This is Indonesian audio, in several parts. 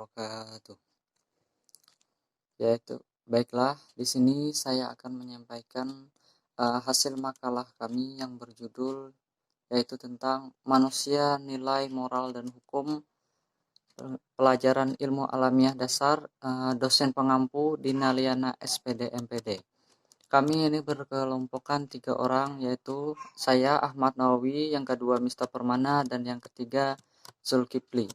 wabarakatuh. Baiklah, di sini saya akan menyampaikan hasil makalah kami yang berjudul yaitu tentang manusia, nilai, moral, dan hukum pelajaran ilmu alamiah dasar, dosen pengampu Dina Liana SPD MPD. Kami ini berkelompokkan 3 orang, yaitu saya Ahmad Nawawi, yang kedua Mr. Permana, dan yang ketiga Zulkifli.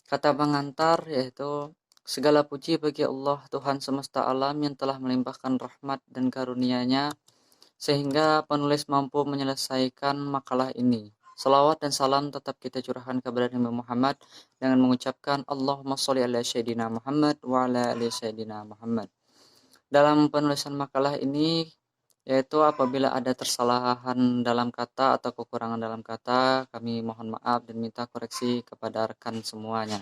Kata pengantar yaitu segala puji bagi Allah Tuhan semesta alam yang telah melimpahkan rahmat dan karunia-Nya sehingga penulis mampu menyelesaikan makalah ini. Salawat dan salam tetap kita curahkan kepada Nabi Muhammad dengan mengucapkan Allahumma sholli ala sayyidina Muhammad wa ala ali sayyidina Muhammad. Dalam penulisan makalah ini yaitu apabila ada tersalahan dalam kata atau kekurangan dalam kata, kami mohon maaf dan minta koreksi kepada rekan semuanya.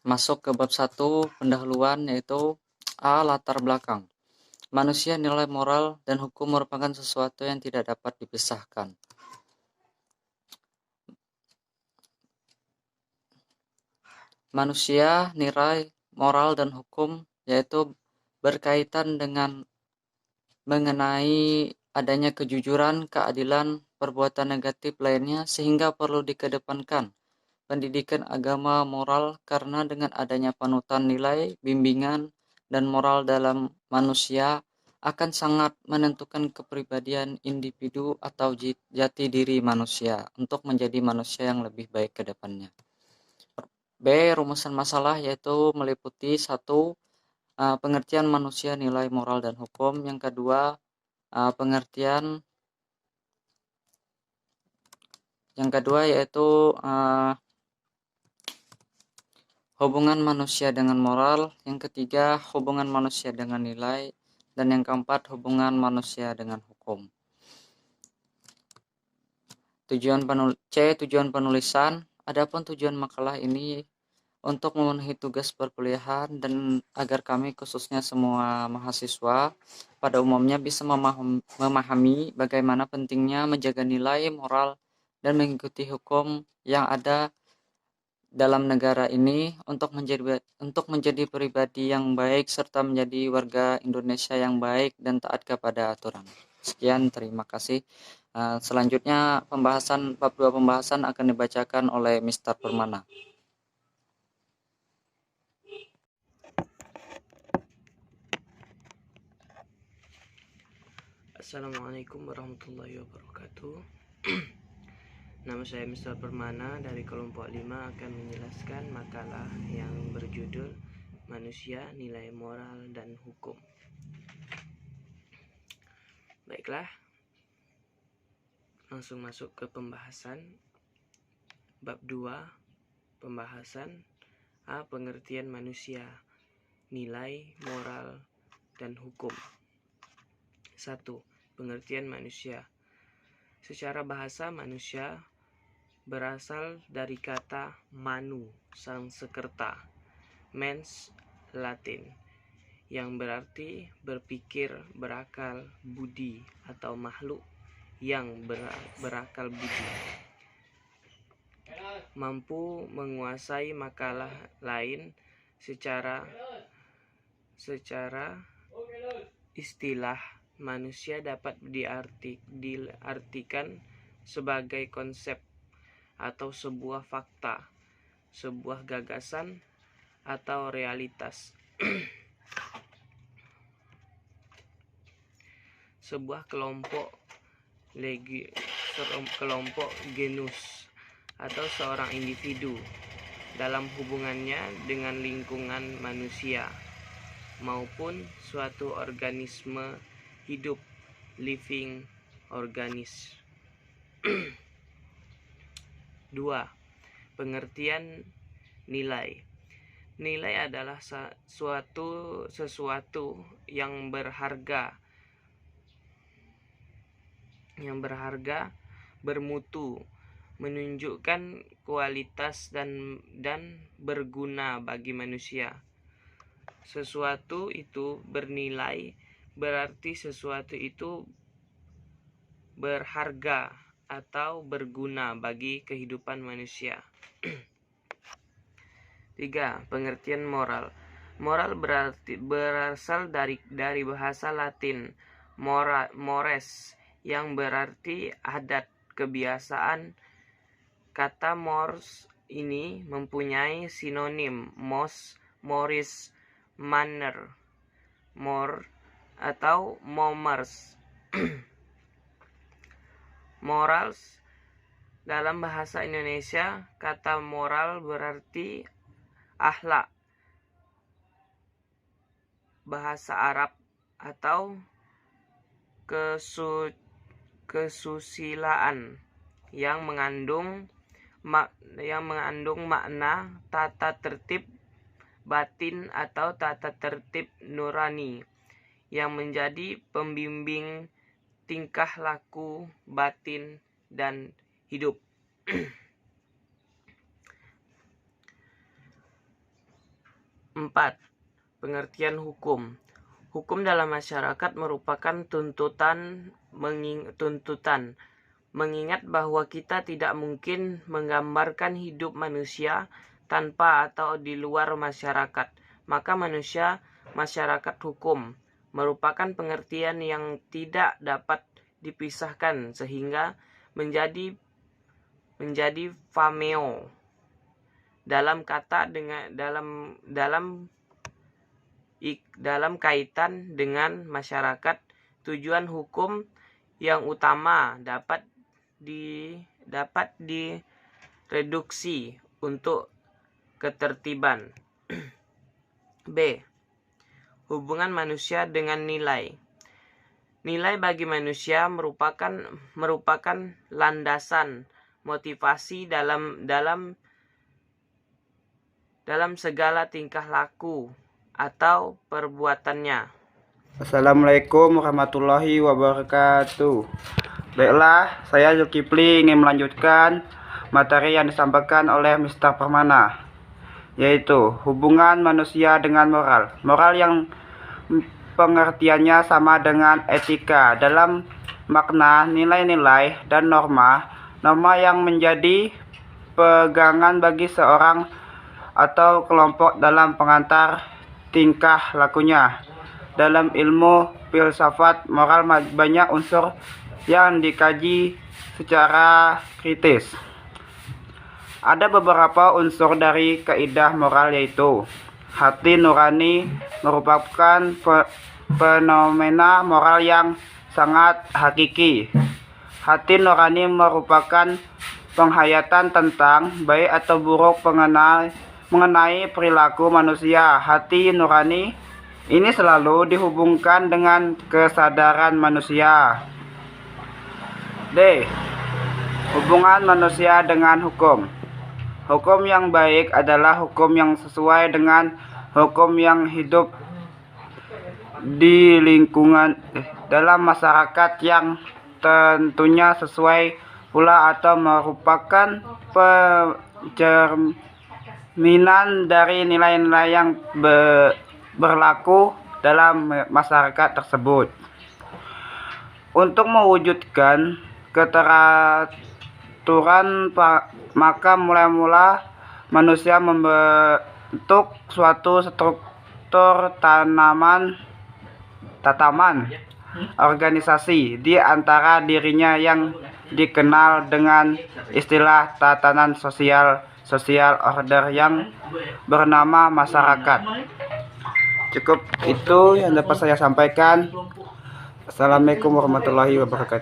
Masuk ke bab 1 pendahuluan yaitu A. Latar belakang. Manusia, nilai moral dan hukum merupakan sesuatu yang tidak dapat dipisahkan. Manusia, nilai, moral dan hukum yaitu berkaitan dengan mengenai adanya kejujuran, keadilan, perbuatan negatif lainnya sehingga perlu dikedepankan pendidikan agama moral karena dengan adanya panutan nilai, bimbingan, dan moral dalam manusia akan sangat menentukan kepribadian individu atau jati diri manusia untuk menjadi manusia yang lebih baik ke depannya. B. Rumusan masalah yaitu meliputi 1. Pengertian manusia, nilai, moral, dan hukum. Yang kedua, yaitu hubungan manusia dengan moral, yang ketiga hubungan manusia dengan nilai, dan yang keempat hubungan manusia dengan hukum. Tujuan penulisan. Adapun tujuan makalah ini untuk memenuhi tugas perkuliahan dan agar kami khususnya semua mahasiswa pada umumnya bisa memahami bagaimana pentingnya menjaga nilai moral dan mengikuti hukum yang ada dalam negara ini untuk menjadi pribadi yang baik serta menjadi warga Indonesia yang baik dan taat kepada aturan. Sekian, terima kasih. Selanjutnya bab 2 pembahasan akan dibacakan oleh Mr. Permana. Assalamualaikum warahmatullahi wabarakatuh. Nama saya Mr. Permana dari kelompok 5 akan menjelaskan makalah yang berjudul Manusia, Nilai Moral dan Hukum. Baiklah, langsung masuk ke pembahasan. Bab 2, pembahasan A. Pengertian manusia, nilai, moral, dan hukum. 1. Pengertian manusia. Secara bahasa, manusia berasal dari kata manu, Sanskerta, mens, Latin, yang berarti berpikir, berakal, budi, atau makhluk yang berakal budi. Mampu menguasai makalah lain secara istilah. Manusia dapat diartikan sebagai konsep atau sebuah fakta, sebuah gagasan atau realitas. Sebuah kelompok genus atau seorang individu dalam hubungannya dengan lingkungan manusia maupun suatu organisme hidup, living organism. 2. Pengertian nilai. Nilai adalah sesuatu yang berharga, bermutu, menunjukkan kualitas dan berguna bagi manusia. Sesuatu itu bernilai berarti sesuatu itu berharga atau berguna bagi kehidupan manusia. 3. Pengertian moral. Moral berasal dari bahasa Latin mores yang berarti adat, kebiasaan. Kata mores ini mempunyai sinonim mos, moris, manner, more, atau momers. Morals. Dalam bahasa Indonesia, kata moral berarti akhlak. Bahasa Arab atau kesusilaan yang mengandung makna tata tertib batin atau tata tertib nurani yang menjadi pembimbing tingkah laku batin dan hidup. 4. Pengertian hukum. Hukum dalam masyarakat merupakan tuntutan, mengingat bahwa kita tidak mungkin menggambarkan hidup manusia tanpa atau di luar masyarakat. Maka masyarakat hukum merupakan pengertian yang tidak dapat dipisahkan sehingga menjadi fameo dalam kaitan dengan masyarakat. Tujuan hukum yang utama dapat direduksi untuk ketertiban. B. Hubungan manusia dengan nilai. Nilai bagi manusia merupakan landasan motivasi dalam segala tingkah laku atau perbuatannya. Assalamualaikum warahmatullahi wabarakatuh. Baiklah, saya Zulkifli ingin melanjutkan materi yang disampaikan oleh Mr. Permana, yaitu hubungan manusia dengan moral. Moral yang pengertiannya sama dengan etika dalam makna nilai-nilai dan norma yang menjadi pegangan bagi seorang atau kelompok dalam pengantar tingkah lakunya. Dalam ilmu filsafat moral banyak unsur yang dikaji secara kritis. Ada beberapa unsur dari kaidah moral, yaitu hati nurani merupakan fenomena moral yang sangat hakiki. Hati nurani merupakan penghayatan tentang baik atau buruk mengenai perilaku manusia. Hati nurani ini selalu dihubungkan dengan kesadaran manusia. D. Hubungan manusia dengan hukum. Hukum yang baik adalah hukum yang sesuai dengan hukum yang hidup di lingkungan dalam masyarakat, yang tentunya sesuai pula atau merupakan pencerminan dari nilai-nilai yang berlaku dalam masyarakat tersebut. Untuk mewujudkan keteraturan, maka mula-mula manusia membentuk suatu struktur tataman organisasi di antara dirinya yang dikenal dengan istilah tatanan social order yang bernama masyarakat. Cukup itu yang dapat saya sampaikan. Assalamualaikum warahmatullahi wabarakatuh.